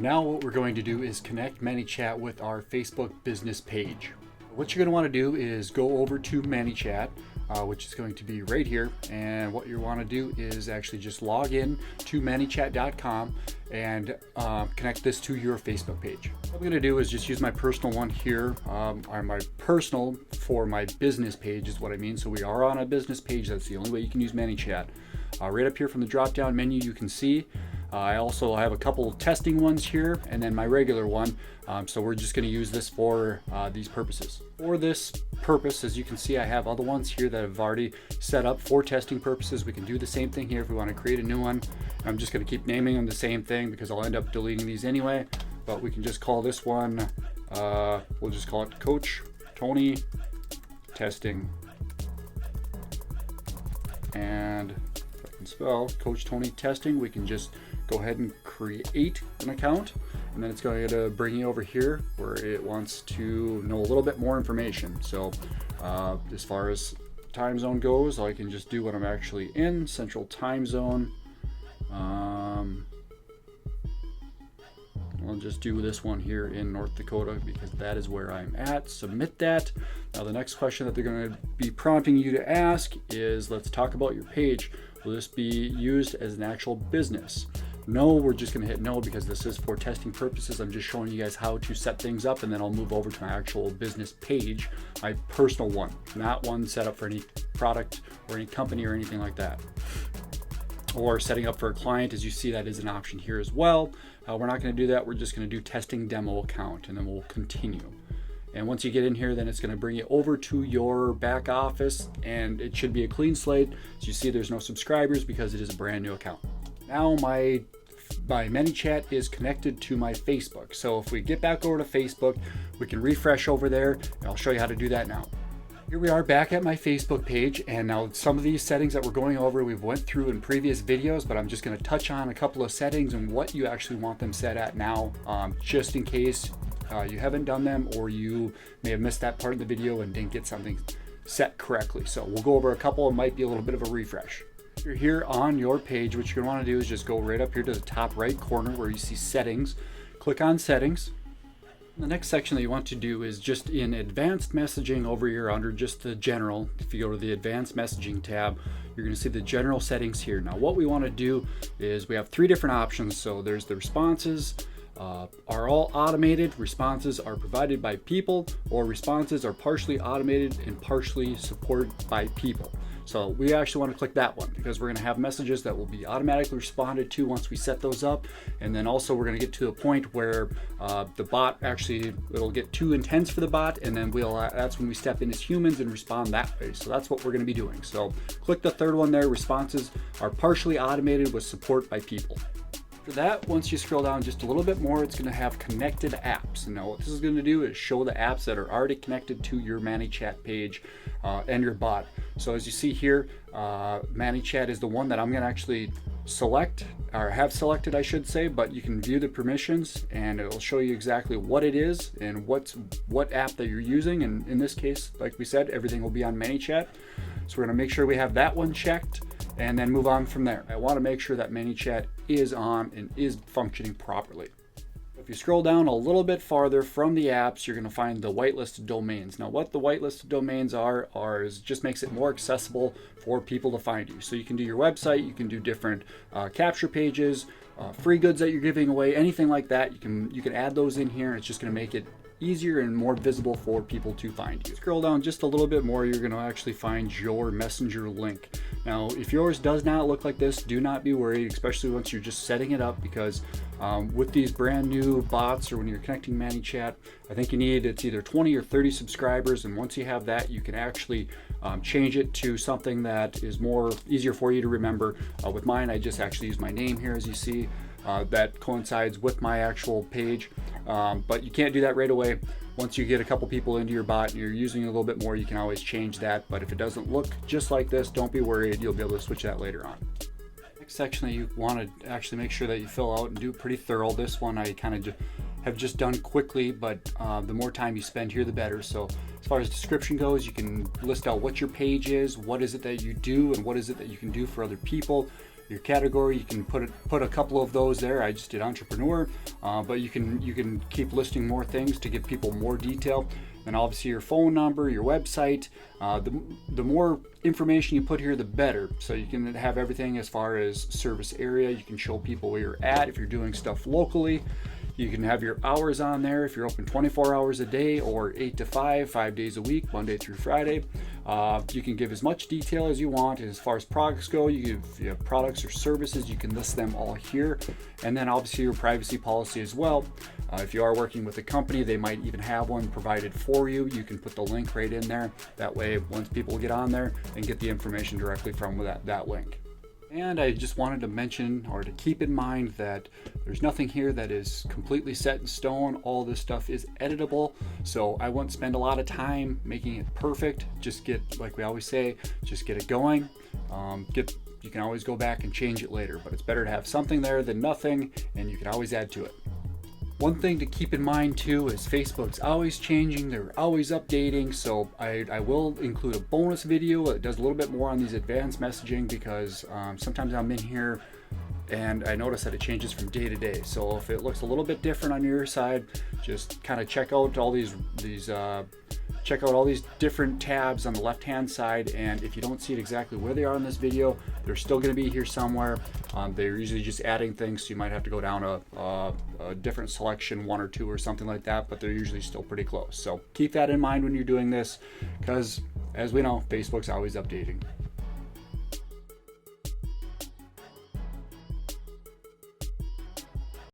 Now what we're going to do is connect ManyChat with our Facebook business page. What you're going to want to do is go over to ManyChat, which is going to be right here. And what you want to do is actually just log in to ManyChat.com and connect this to your Facebook page. What I'm going to do is just use my personal one here, or my personal for my business page is what I mean. So we are on a business page. That's the only way you can use ManyChat. Right up here from the drop-down menu, you can see I also have a couple testing ones here and then my regular one. So we're just going to use this for these purposes. For this purpose, as you can see, I have other ones here that I've already set up for testing purposes. We can do the same thing here if we want to create a new one. I'm just going to keep naming them the same thing because I'll end up deleting these anyway. But we can just call this one, we'll just call it Coach Tony Testing. And if I can spell Coach Tony Testing, we can just go ahead and create an account, and then it's going to bring you over here where it wants to know a little bit more information. So as far as time zone goes, I can just do what I'm actually in, Central Time Zone. I'll just do this one here in North Dakota because that is where I'm at. Submit that. Now the next question that they're going to be prompting you to ask is, let's talk about your page. Will this be used as an actual business? No, we're just going to hit no because this is for testing purposes. I'm just showing you guys how to set things up, and then I'll move over to my actual business page, my personal one, not one set up for any product or any company or anything like that. Or setting up for a client, as you see, that is an option here as well. We're not going to do that. We're just going to do testing demo account, and then we'll continue. And once you get in here, then it's going to bring you over to your back office, and it should be a clean slate. As you see, there's no subscribers because it is a brand new account. Now my ManyChat is connected to my Facebook. So if we get back over to Facebook, we can refresh over there, and I'll show you how to do that now. Here we are back at my Facebook page, and now some of these settings that we're going over we've went through in previous videos, but I'm just going to touch on a couple of settings and what you actually want them set at now, just in case you haven't done them or you may have missed that part of the video and didn't get something set correctly. So we'll go over a couple. It might be a little bit of a refresh. If you're here on your page, what you're going to want to do is just go right up here to the top right corner where you see settings. Click on settings. The next section that you want to do is just in advanced messaging over here under just the general. If you go to the advanced messaging tab, you're going to see the general settings here. Now what we want to do is we have three different options. So there's the responses are all automated, responses are provided by people, or responses are partially automated and partially supported by people. So we actually want to click that one because we're going to have messages that will be automatically responded to once we set those up. And then also we're going to get to a point where the bot actually, it'll get too intense for the bot, and then that's when we step in as humans and respond that way. So that's what we're going to be doing. So click the third one there, responses are partially automated with support by people. For that, once you scroll down just a little bit more, it's going to have connected apps. And now what this is going to do is show the apps that are already connected to your ManyChat page and your bot. So as you see here, ManyChat is the one that I'm going to actually select, or have selected I should say, but you can view the permissions and it'll show you exactly what it is and what app that you're using. And in this case, like we said, everything will be on ManyChat. So we're going to make sure we have that one checked and then move on from there. I want to make sure that ManyChat is on and is functioning properly. If you scroll down a little bit farther from the apps, you're going to find the whitelisted domains. Now what the whitelisted domains are is just makes it more accessible for people to find you. So you can do your website, you can do different capture pages, free goods that you're giving away, anything like that. You can add those in here, and it's just going to make it easier and more visible for people to find you. Scroll down just a little bit more, you're going to actually find your messenger link. Now if yours does not look like this, do not be worried, especially once you're just setting it up, because with these brand new bots or when you're connecting ManyChat, I think you need, it's either 20 or 30 subscribers, and once you have that, you can actually change it to something that is easier for you to remember. With mine, I just actually use my name here, as you see. That coincides with my actual page, but you can't do that right away. Once you get a couple people into your bot and you're using it a little bit more, you can always change that. But if it doesn't look just like this, don't be worried, you'll be able to switch that later on. Next section that you want to actually make sure that you fill out and do pretty thorough. This one I kind of have just done quickly, but the more time you spend here, the better. So as far as description goes, you can list out what your page is, what is it that you do, and what is it that you can do for other people. Your category, you can put a couple of those there. I just did entrepreneur, but you can keep listing more things to give people more detail. And obviously your phone number, your website, the more information you put here, the better. So you can have everything as far as service area. You can show people where you're at if you're doing stuff locally. You can have your hours on there if you're open 24 hours a day or 8 to 5, 5 days a week, Monday through Friday. You can give as much detail as you want. As far as products go, if you have products or services, you can list them all here. And then obviously your privacy policy as well. If you are working with a company, they might even have one provided for you. You can put the link right in there. That way, once people get on there, they can get the information directly from that link. And I just wanted to mention, or to keep in mind, that there's nothing here that is completely set in stone. All this stuff is editable, so I won't spend a lot of time making it perfect. Just like we always say, just get it going. You can always go back and change it later, but it's better to have something there than nothing, and you can always add to it. One thing to keep in mind too is Facebook's always changing, they're always updating, so I will include a bonus video that does a little bit more on these advanced messaging, because sometimes I'm in here and I notice that it changes from day to day. So if it looks a little bit different on your side, just kind of check out all these different tabs on the left hand side, and if you don't see it exactly where they are in this video, they're still going to be here somewhere. They're usually just adding things, so you might have to go down a different selection, 1 or 2 or something like that, but they're usually still pretty close. So keep that in mind when you're doing this, because as we know, Facebook's always updating.